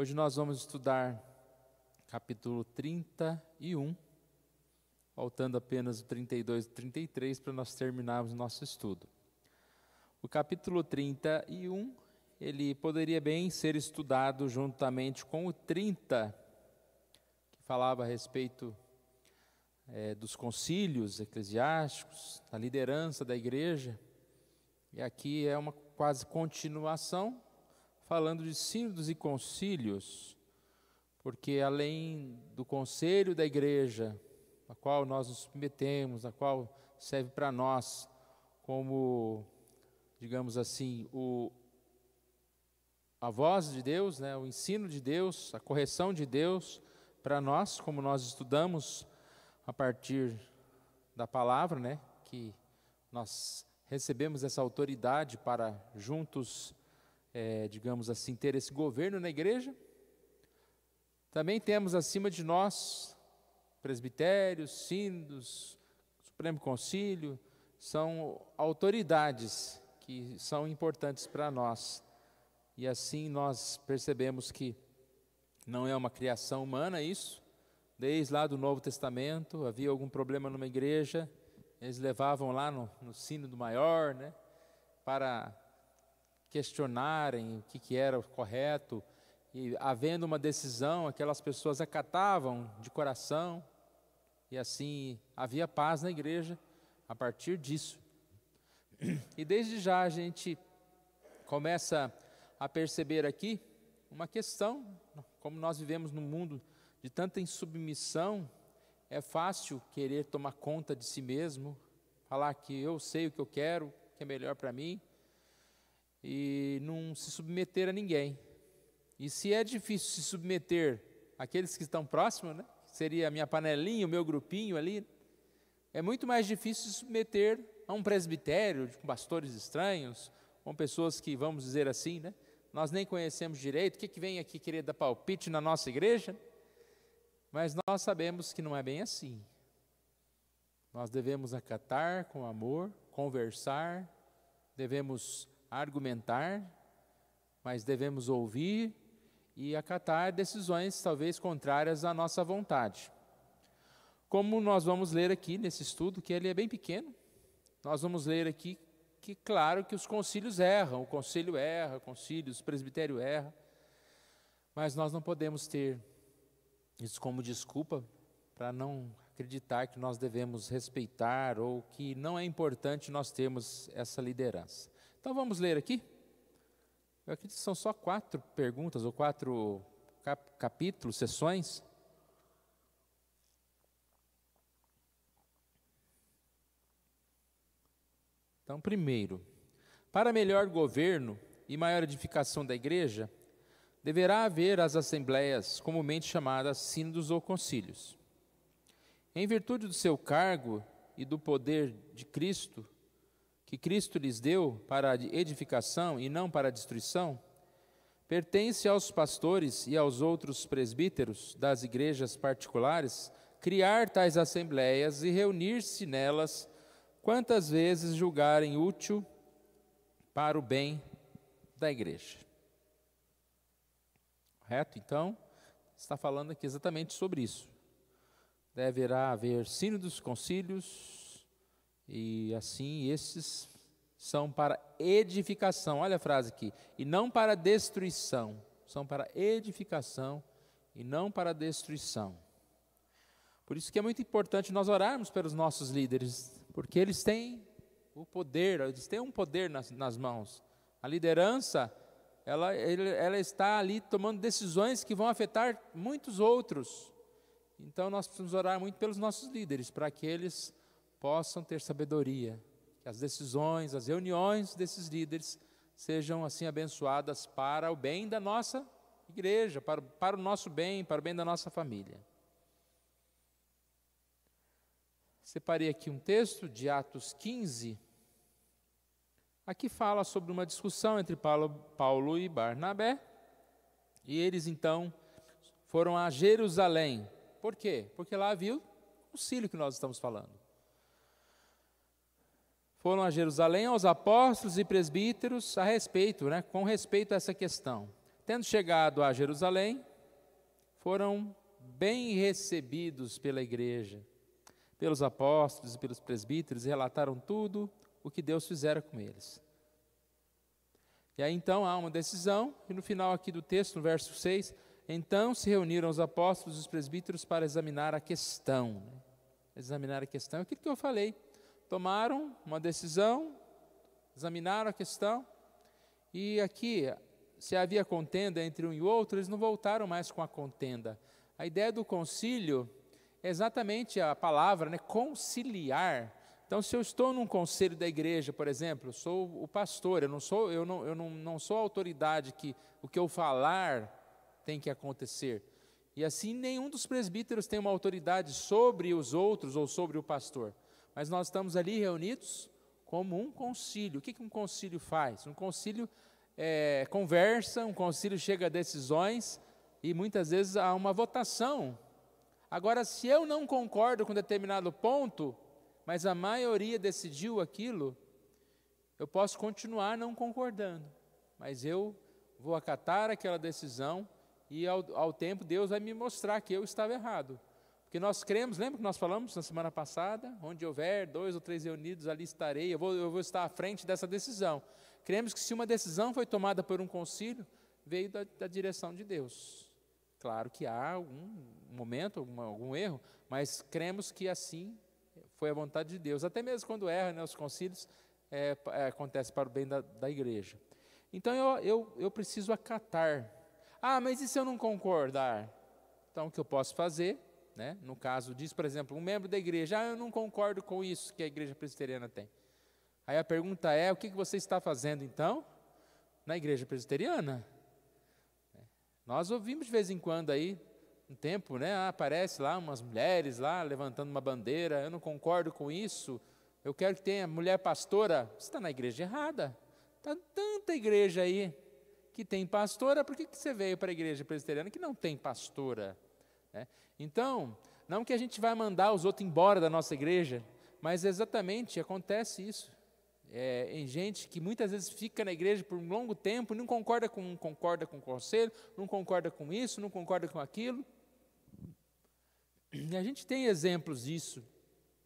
Hoje nós vamos estudar capítulo 31, faltando apenas o 32 e 33 para nós terminarmos o nosso estudo. O capítulo 31, ele poderia bem ser estudado juntamente com o 30, que falava a respeito dos concílios eclesiásticos, da liderança da igreja, e aqui é uma quase continuação, falando de sínodos e concílios, porque além do conselho da igreja, a qual nós nos submetemos, a qual serve para nós como, digamos assim, a voz de Deus, o ensino de Deus, a correção de Deus para nós, como nós estudamos a partir da palavra, que nós recebemos essa autoridade para juntos, digamos assim, ter esse governo na igreja. Também temos acima de nós presbitérios, sínodos, Supremo Concílio, são autoridades que são importantes para nós. E assim nós percebemos que não é uma criação humana isso. Desde lá do Novo Testamento, havia algum problema numa igreja, eles levavam lá no sínodo maior, para questionarem o que era o correto, e havendo uma decisão, aquelas pessoas acatavam de coração, e assim havia paz na igreja a partir disso. E desde já a gente começa a perceber aqui uma questão, como nós vivemos num mundo de tanta insubmissão, é fácil querer tomar conta de si mesmo, falar que eu sei o que eu quero, que é melhor para mim, e não se submeter a ninguém. E se é difícil se submeter àqueles que estão próximos, seria a minha panelinha, o meu grupinho ali, é muito mais difícil se submeter a um presbitério, com pastores estranhos, com pessoas que, vamos dizer assim, nós nem conhecemos direito, o que vem aqui querer dar palpite na nossa igreja? Mas nós sabemos que não é bem assim. Nós devemos acatar com amor, conversar, devemos argumentar, mas devemos ouvir e acatar decisões talvez contrárias à nossa vontade. Como nós vamos ler aqui nesse estudo, que ele é bem pequeno, nós vamos ler aqui que claro que os concílios erram, o conselho erra, o presbitério erra, mas nós não podemos ter isso como desculpa para não acreditar que nós devemos respeitar ou que não é importante nós termos essa liderança. Então vamos ler aqui. Eu acredito que são só 4 perguntas ou 4 capítulos, sessões. Então, primeiro, para melhor governo e maior edificação da igreja, deverá haver as assembleias, comumente chamadas sínodos ou concílios. Em virtude do seu cargo e do poder de Cristo, que Cristo lhes deu para a edificação e não para a destruição, pertence aos pastores e aos outros presbíteros das igrejas particulares criar tais assembleias e reunir-se nelas quantas vezes julgarem útil para o bem da igreja. Correto? Então, está falando aqui exatamente sobre isso. Deverá haver sínodos, concílios, e assim esses são para edificação. Olha a frase aqui. E não para destruição. São para edificação e não para destruição. Por isso que é muito importante nós orarmos pelos nossos líderes, porque eles têm o poder, eles têm um poder nas mãos. A liderança, ela está ali tomando decisões que vão afetar muitos outros. Então nós precisamos orar muito pelos nossos líderes, para que eles possam ter sabedoria, que as decisões, as reuniões desses líderes sejam assim abençoadas para o bem da nossa igreja, para o nosso bem, para o bem da nossa família. Separei aqui um texto de Atos 15, aqui fala sobre uma discussão entre Paulo e Barnabé, e eles então foram a Jerusalém. Por quê? Porque lá havia o concílio que nós estamos falando. Foram a Jerusalém aos apóstolos e presbíteros com respeito a essa questão. Tendo chegado a Jerusalém, foram bem recebidos pela igreja, pelos apóstolos e pelos presbíteros, e relataram tudo o que Deus fizera com eles. E aí então há uma decisão, e no final aqui do texto, no verso 6, então se reuniram os apóstolos e os presbíteros para examinar a questão. Examinar a questão, aquilo que eu falei. Tomaram uma decisão, examinaram a questão, e aqui, se havia contenda entre um e outro, eles não voltaram mais com a contenda. A ideia do concílio é exatamente a palavra, né, conciliar. Então, se eu estou num conselho da igreja, por exemplo, eu sou o pastor, eu não sou a autoridade que o que eu falar tem que acontecer. E assim, nenhum dos presbíteros tem uma autoridade sobre os outros ou sobre o pastor. Mas nós estamos ali reunidos como um concílio. O que um concílio faz? Um concílio conversa, um concílio chega a decisões e muitas vezes há uma votação. Agora, se eu não concordo com determinado ponto, mas a maioria decidiu aquilo, eu posso continuar não concordando, mas eu vou acatar aquela decisão e ao tempo Deus vai me mostrar que eu estava errado. Porque nós cremos, lembra que nós falamos na semana passada? Onde houver 2 ou 3 reunidos, ali estarei, eu vou estar à frente dessa decisão. Cremos que se uma decisão foi tomada por um concílio, veio da direção de Deus. Claro que há algum momento, algum erro, mas cremos que assim foi a vontade de Deus. Até mesmo quando erra, né, os concílios, acontece para o bem da igreja. Então eu preciso acatar. Ah, mas e se eu não concordar? Então o que eu posso fazer? Né? No caso disso, por exemplo, um membro da igreja, eu não concordo com isso que a igreja presbiteriana tem. Aí a pergunta é, o que você está fazendo então na igreja presbiteriana? Nós ouvimos de vez em quando aí, um tempo, né, aparece lá umas mulheres lá levantando uma bandeira, eu não concordo com isso, eu quero que tenha mulher pastora. Você está na igreja errada. Está tanta igreja aí que tem pastora, por que você veio para a igreja presbiteriana que não tem pastora? Então, não que a gente vai mandar os outros embora da nossa igreja, mas exatamente acontece isso. Em gente que muitas vezes fica na igreja por um longo tempo, não concorda com o conselho, não concorda com isso, não concorda com aquilo. E a gente tem exemplos disso.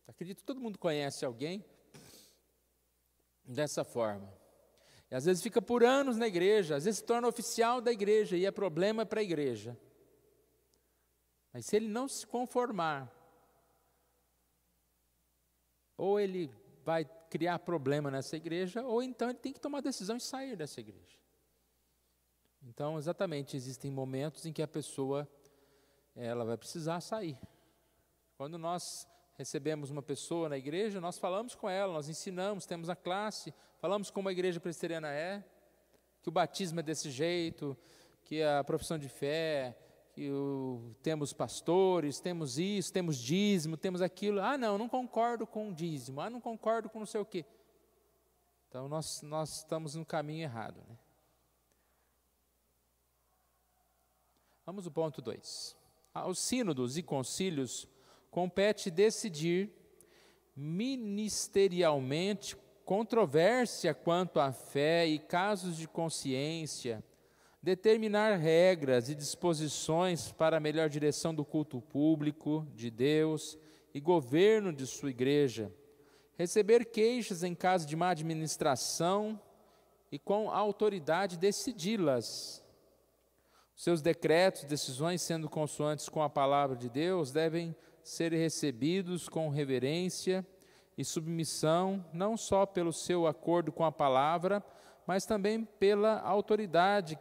Acredito que todo mundo conhece alguém dessa forma. E às vezes fica por anos na igreja, às vezes se torna oficial da igreja e é problema para a igreja. Mas se ele não se conformar, ou ele vai criar problema nessa igreja, ou então ele tem que tomar decisão e sair dessa igreja. Então, exatamente, existem momentos em que a pessoa, ela vai precisar sair. Quando nós recebemos uma pessoa na igreja, nós falamos com ela, nós ensinamos, temos a classe, falamos como a igreja presbiteriana é, que o batismo é desse jeito, que a profissão de fé, que temos pastores, temos isso, temos dízimo, temos aquilo. Ah, não concordo com o dízimo. Ah, não concordo com não sei o quê. Então, nós estamos no caminho errado. Né? Vamos ao ponto 2. Aos sínodos e concílios compete decidir ministerialmente controvérsia quanto à fé e casos de consciência, determinar regras e disposições para a melhor direção do culto público de Deus e governo de sua igreja, receber queixas em caso de má administração e com autoridade decidi-las. Seus decretos, decisões sendo consoantes com a palavra de Deus, devem ser recebidos com reverência e submissão, não só pelo seu acordo com a palavra, mas também pela autoridade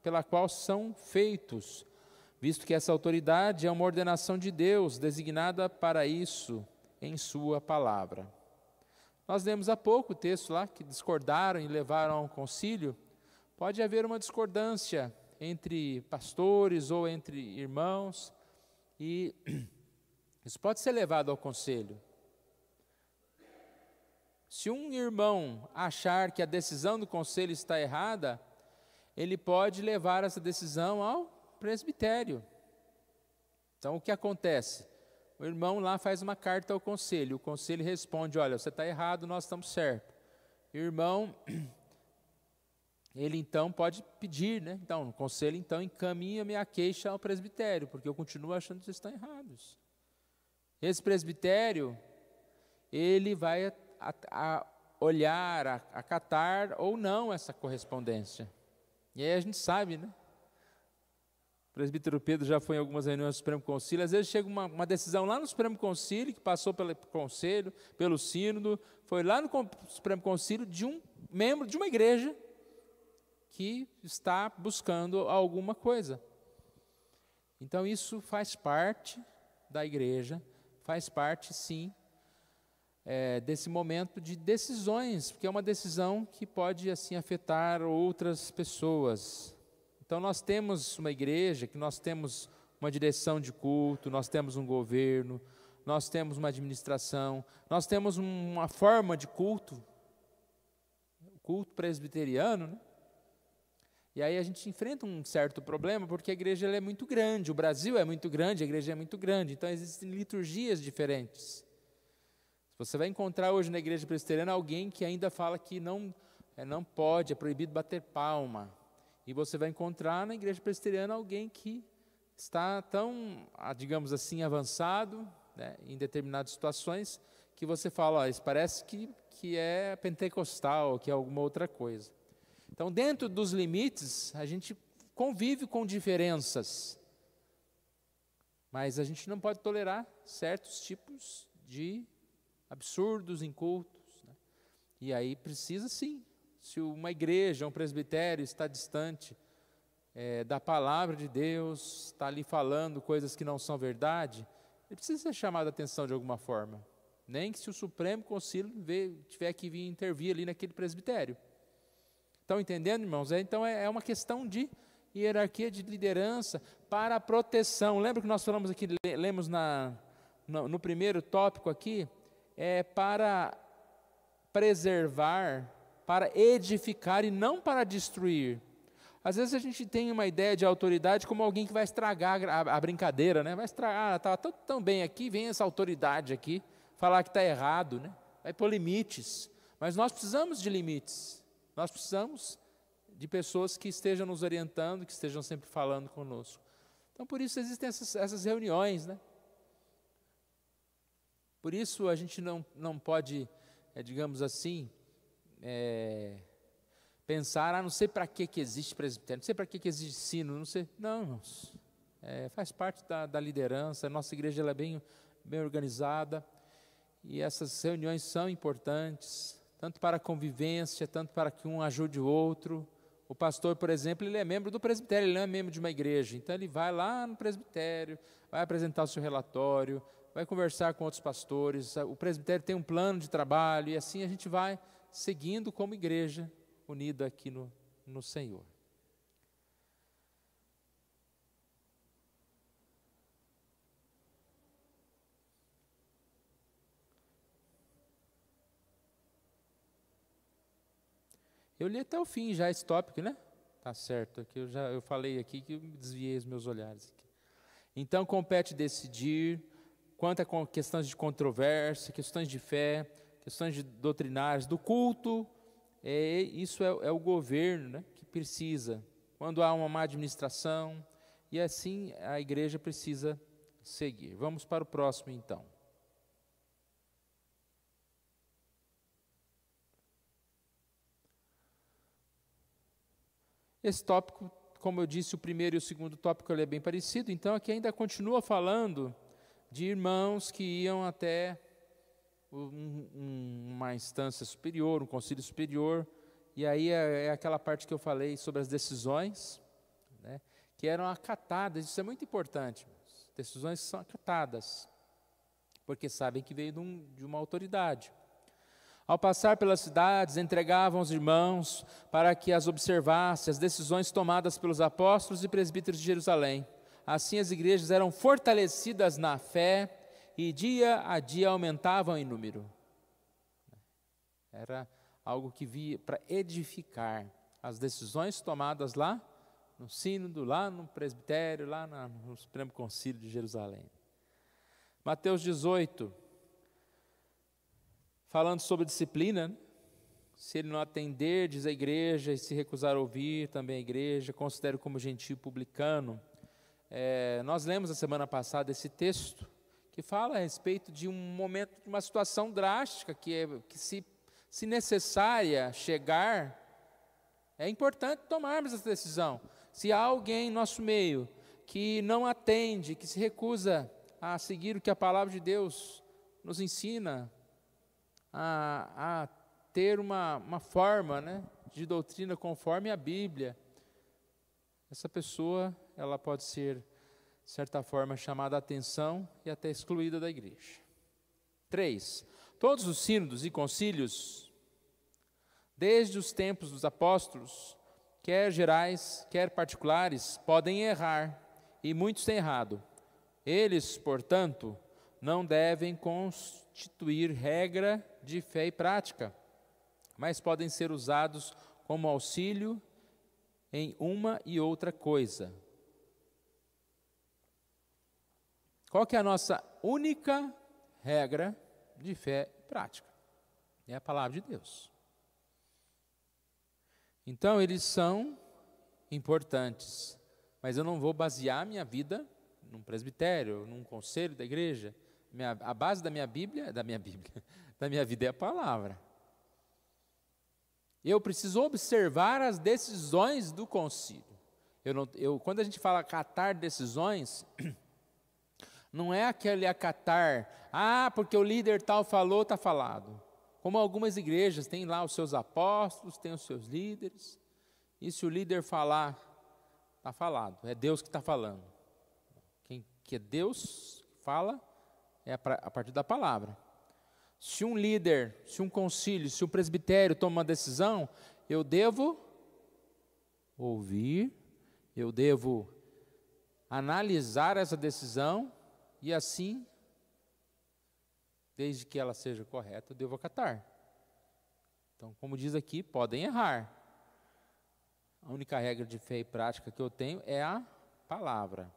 pela qual são feitos, visto que essa autoridade é uma ordenação de Deus, designada para isso em sua palavra. Nós lemos há pouco o texto lá, que discordaram e levaram ao concílio. Pode haver uma discordância entre pastores ou entre irmãos, e isso pode ser levado ao conselho. Se um irmão achar que a decisão do conselho está errada, ele pode levar essa decisão ao presbitério. Então, o que acontece? O irmão lá faz uma carta ao conselho, o conselho responde, olha, você está errado, nós estamos certos. O irmão ele então pode pedir, né? Então, o conselho então encaminha minha queixa ao presbitério, porque eu continuo achando que vocês estão errados. Esse presbitério, ele vai a olhar, acatar ou não essa correspondência. E aí a gente sabe, né? O presbítero Pedro já foi em algumas reuniões do Supremo Concílio, às vezes chega uma decisão lá no Supremo Concílio, que passou pelo Conselho, pelo Sínodo, foi lá no Supremo Concílio de um membro de uma igreja que está buscando alguma coisa. Então isso faz parte da igreja, faz parte sim, desse momento de decisões, porque é uma decisão que pode assim afetar outras pessoas. Então nós temos uma igreja, que nós temos uma direção de culto, nós temos um governo, nós temos uma administração, nós temos uma forma de culto presbiteriano, né? E aí a gente enfrenta um certo problema, porque a igreja ela é muito grande, o Brasil é muito grande, a igreja é muito grande, então existem liturgias diferentes. Você vai encontrar hoje na igreja presbiteriana alguém que ainda fala que não pode, é proibido bater palma. E você vai encontrar na igreja presbiteriana alguém que está tão, digamos assim, avançado, né, em determinadas situações, que você fala, isso parece que é pentecostal, que é alguma outra coisa. Então, dentro dos limites, a gente convive com diferenças, mas a gente não pode tolerar certos tipos de absurdos, incultos, né? E aí precisa sim, se uma igreja, um presbitério está distante da palavra de Deus, está ali falando coisas que não são verdade, ele precisa ser chamado a atenção de alguma forma, nem que se o Supremo Concílio tiver que vir intervir ali naquele presbitério. Estão entendendo, irmãos? Então é uma questão de hierarquia de liderança para a proteção. Lembra que nós falamos aqui, lemos no primeiro tópico aqui, para preservar, para edificar e não para destruir. Às vezes a gente tem uma ideia de autoridade como alguém que vai estragar a brincadeira, né? Vai estragar, estava tão bem aqui, vem essa autoridade aqui, falar que está errado, né? Vai pôr limites. Mas nós precisamos de limites, nós precisamos de pessoas que estejam nos orientando, que estejam sempre falando conosco. Então por isso existem essas reuniões, né? Por isso a gente não pode, digamos assim, pensar, não sei para que existe presbitério, não sei para que existe sino, não sei. Não, irmãos, faz parte da liderança, a nossa igreja ela é bem organizada, e essas reuniões são importantes, tanto para a convivência, tanto para que um ajude o outro. O pastor, por exemplo, ele é membro do presbitério, ele não é membro de uma igreja, então ele vai lá no presbitério, vai apresentar o seu relatório, vai conversar com outros pastores, o presbitério tem um plano de trabalho, e assim a gente vai seguindo como igreja unida aqui no Senhor. Eu li até o fim já esse tópico, né? Tá certo, aqui eu falei aqui que eu desviei os meus olhares aqui. Então compete decidir quanto a questões de controvérsia, questões de fé, questões doutrinárias, do culto, isso é o governo, né, que precisa. Quando há uma má administração, e assim a igreja precisa seguir. Vamos para o próximo então. Esse tópico, como eu disse, o primeiro e o segundo tópico ele é bem parecido, então aqui ainda continua falando de irmãos que iam até uma instância superior, um concílio superior, e aí é aquela parte que eu falei sobre as decisões, né, que eram acatadas. Isso é muito importante, irmãos. Decisões são acatadas, porque sabem que veio de uma autoridade. Ao passar pelas cidades, entregavam os irmãos para que as observasse, as decisões tomadas pelos apóstolos e presbíteros de Jerusalém. Assim as igrejas eram fortalecidas na fé e dia a dia aumentavam em número. Era algo que via para edificar as decisões tomadas lá no sínodo, lá no presbitério, lá no Supremo Concílio de Jerusalém. Mateus 18, falando sobre disciplina, Se ele não atender, diz a igreja, e se recusar a ouvir, também a igreja, considero como gentio publicano. Nós lemos a semana passada esse texto, que fala a respeito de um momento, de uma situação drástica, que se necessária chegar, é importante tomarmos essa decisão. Se há alguém em nosso meio que não atende, que se recusa a seguir o que a palavra de Deus nos ensina, a ter uma forma, né, de doutrina conforme a Bíblia, essa pessoa, ela pode ser, de certa forma, chamada a atenção e até excluída da igreja. 3. Todos os sínodos e concílios, desde os tempos dos apóstolos, quer gerais, quer particulares, podem errar, e muitos têm errado. Eles, portanto, não devem constituir regra de fé e prática, mas podem ser usados como auxílio em uma e outra coisa. Qual que é a nossa única regra de fé e prática? É a palavra de Deus. Então, eles são importantes, mas eu não vou basear minha vida num presbitério, num conselho da igreja. A base da minha vida é a palavra. Eu preciso observar as decisões do concílio. Quando a gente fala acatar decisões, não é aquele acatar, porque o líder tal falou, está falado. Como algumas igrejas têm lá os seus apóstolos, têm os seus líderes, e se o líder falar, está falado, é Deus que está falando. Que é Deus que fala, é a partir da palavra. Se um líder, se um concílio, se um presbitério toma uma decisão, eu devo ouvir, eu devo analisar essa decisão e assim, desde que ela seja correta, eu devo acatar. Então, como diz aqui, podem errar. A única regra de fé e prática que eu tenho é a palavra.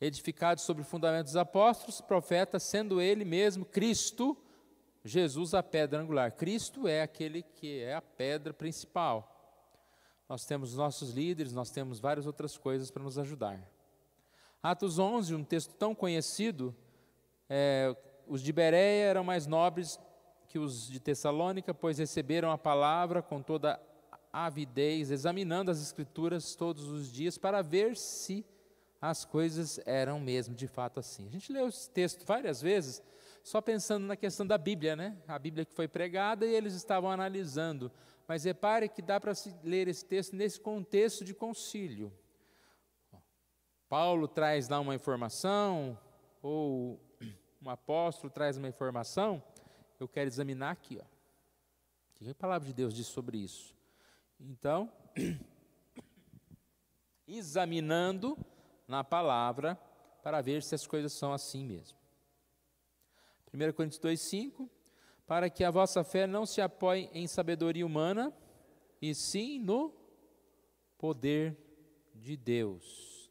Edificado sobre o fundamento dos apóstolos, profetas, sendo ele mesmo Cristo, Jesus a pedra angular. Cristo é aquele que é a pedra principal. Nós temos nossos líderes, nós temos várias outras coisas para nos ajudar. Atos 11, um texto tão conhecido, os de Bereia eram mais nobres que os de Tessalônica, pois receberam a palavra com toda avidez, examinando as Escrituras todos os dias para ver se as coisas eram mesmo de fato assim. A gente leu esse texto várias vezes, só pensando na questão da Bíblia, né? A Bíblia que foi pregada e eles estavam analisando. Mas repare que dá para se ler esse texto nesse contexto de concílio. Paulo traz lá uma informação, ou um apóstolo traz uma informação, eu quero examinar aqui. O que a palavra de Deus diz sobre isso? Então, examinando na palavra, para ver se as coisas são assim mesmo. 1 Coríntios 2,5, para que a vossa fé não se apoie em sabedoria humana, e sim no poder de Deus.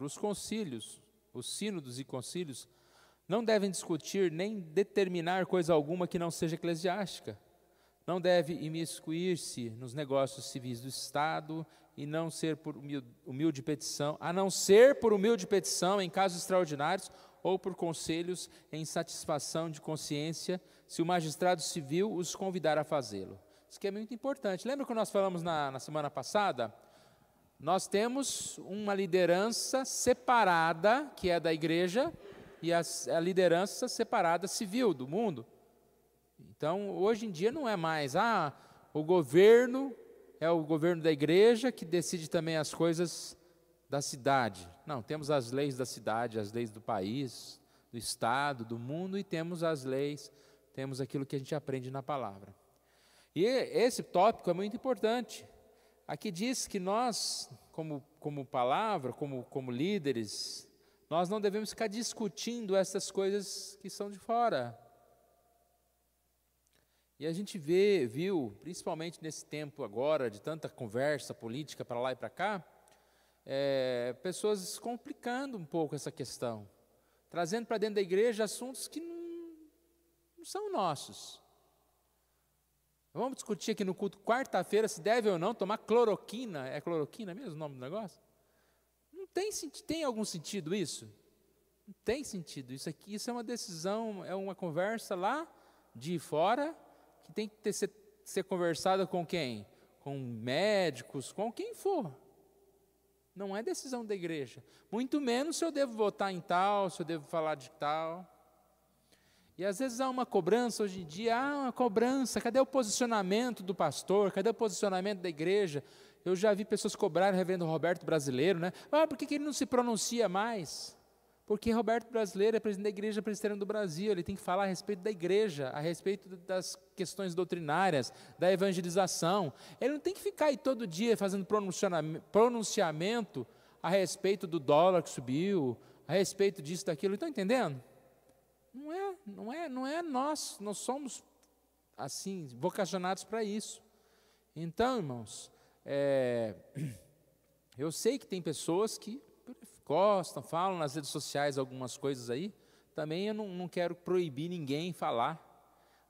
Os concílios, os sínodos e concílios, não devem discutir nem determinar coisa alguma que não seja eclesiástica. Não deve imiscuir-se nos negócios civis do Estado e não ser por humilde petição, a não ser por humilde petição em casos extraordinários ou por conselhos em satisfação de consciência, se o magistrado civil os convidar a fazê-lo. Isso que é muito importante. Lembra que nós falamos na semana passada? Nós temos uma liderança separada, que é da igreja, e a liderança separada civil do mundo. Então, hoje em dia não é mais, o governo é o governo da igreja que decide também as coisas da cidade. Não, temos as leis da cidade, as leis do país, do estado, do mundo, e temos as leis, temos aquilo que a gente aprende na palavra. E esse tópico é muito importante. Aqui diz que nós, como palavra, como líderes, nós não devemos ficar discutindo essas coisas que são de fora. E a gente viu, principalmente nesse tempo agora, de tanta conversa política para lá e para cá, pessoas complicando um pouco essa questão, trazendo para dentro da igreja assuntos que não são nossos. Vamos discutir aqui no culto quarta-feira se deve ou não tomar cloroquina. É cloroquina mesmo o nome do negócio? Não tem sentido. Tem algum sentido isso? Não tem sentido. Isso é uma decisão, é uma conversa lá de fora, que tem que ser conversada com quem? Com médicos, com quem for. Não é decisão da igreja. Muito menos se eu devo votar em tal, se eu devo falar de tal. E às vezes há uma cobrança hoje em dia, uma cobrança, cadê o posicionamento do pastor, cadê o posicionamento da igreja? Eu já vi pessoas cobrarem o reverendo Roberto Brasileiro, né? Por que ele não se pronuncia mais? Porque Roberto Brasileiro é presidente da Igreja Presbiteriana do Brasil, ele tem que falar a respeito da igreja, a respeito das questões doutrinárias, da evangelização. Ele não tem que ficar aí todo dia fazendo pronunciamento a respeito do dólar que subiu, a respeito disso, daquilo. Estão entendendo? Não é nós somos assim, vocacionados para isso. Então, irmãos, eu sei que tem pessoas que gostam, falam nas redes sociais algumas coisas aí, também eu não quero proibir ninguém falar,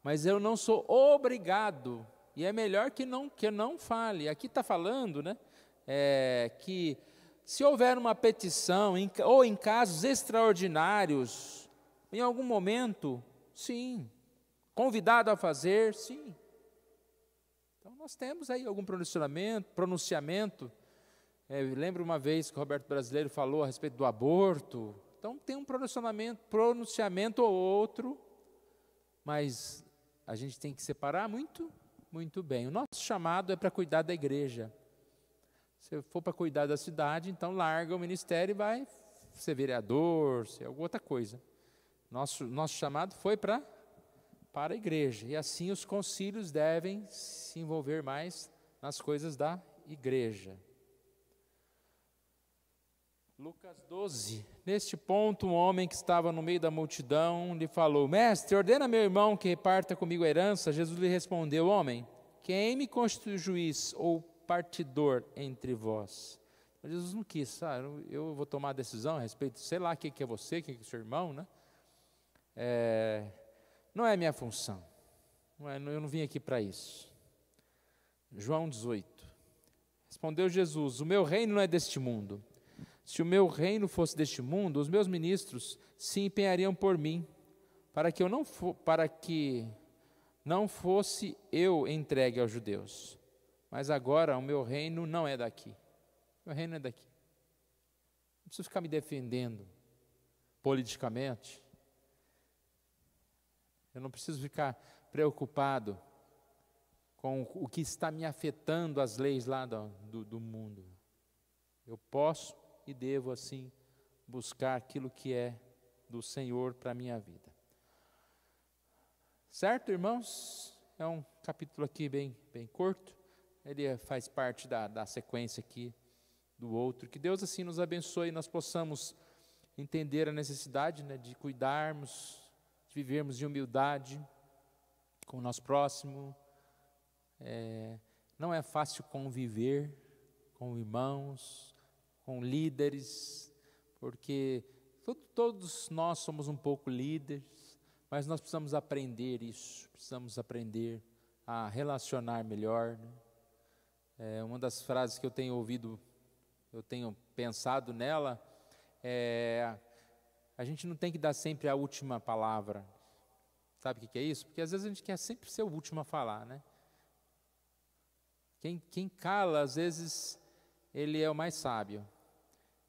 mas eu não sou obrigado, e é melhor que eu não fale. Aqui está falando, né, que se houver uma petição, ou em casos extraordinários, em algum momento, sim, convidado a fazer, sim. Então nós temos aí algum pronunciamento. Lembro uma vez que o Roberto Brasileiro falou a respeito do aborto. Então tem um pronunciamento ou outro, mas a gente tem que separar muito, muito bem. O nosso chamado é para cuidar da igreja. Se for para cuidar da cidade, então larga o ministério e vai ser vereador, ser alguma outra coisa. Nosso chamado foi para a igreja, e assim os concílios devem se envolver mais nas coisas da igreja. Lucas 12, neste ponto um homem que estava no meio da multidão lhe falou: Mestre, ordena meu irmão que reparta comigo a herança. Jesus lhe respondeu: Homem, quem me constitui juiz ou partidor entre vós? Jesus não quis, eu vou tomar a decisão a respeito, sei lá, quem que é você, quem que é seu irmão, né? Não é minha função, eu não vim aqui para isso. João 18, respondeu Jesus: O meu reino não é deste mundo. Se o meu reino fosse deste mundo, os meus ministros se empenhariam por mim, para que não fosse eu entregue aos judeus. Mas agora o meu reino não é daqui. O meu reino é daqui. Não preciso ficar me defendendo politicamente. Eu não preciso ficar preocupado com o que está me afetando as leis lá do mundo. Eu posso e devo, assim, buscar aquilo que é do Senhor para a minha vida. Certo, irmãos? É um capítulo aqui bem curto. Ele faz parte da sequência aqui do outro. Que Deus, assim, nos abençoe e nós possamos entender a necessidade, né, de cuidarmos, de vivermos em humildade com o nosso próximo. Não é fácil conviver com irmãos, com líderes, porque todos nós somos um pouco líderes, mas nós precisamos aprender isso, precisamos aprender a relacionar melhor, né? Uma das frases que eu tenho ouvido, eu tenho pensado nela, a gente não tem que dar sempre a última palavra. Sabe o que é isso? Porque às vezes a gente quer sempre ser o último a falar, né? Quem cala, às vezes, ele é o mais sábio.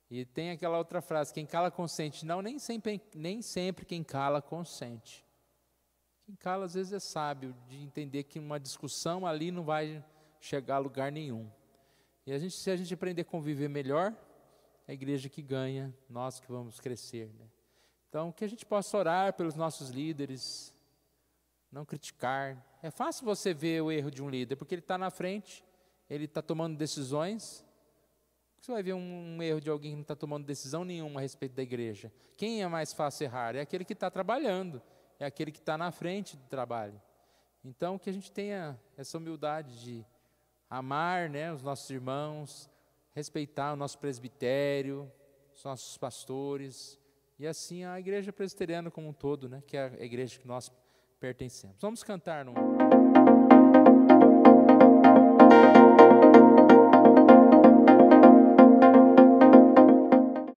E tem aquela outra frase: quem cala consente. Não, nem sempre quem cala consente. Quem cala às vezes é sábio, de entender que uma discussão ali não vai chegar a lugar nenhum. E se a gente aprender a conviver melhor, é a igreja que ganha, nós que vamos crescer, né? Então, que a gente possa orar pelos nossos líderes, não criticar. É fácil você ver o erro de um líder, porque ele está na frente, ele está tomando decisões. Você vai ver um erro de alguém que não está tomando decisão nenhuma a respeito da igreja. Quem é mais fácil errar? É aquele que está trabalhando, é aquele que está na frente do trabalho. Então, que a gente tenha essa humildade de amar, né, os nossos irmãos, respeitar o nosso presbitério, os nossos pastores, e assim a igreja presbiteriana como um todo, né, que é a igreja que nós pertencemos. Vamos cantar num...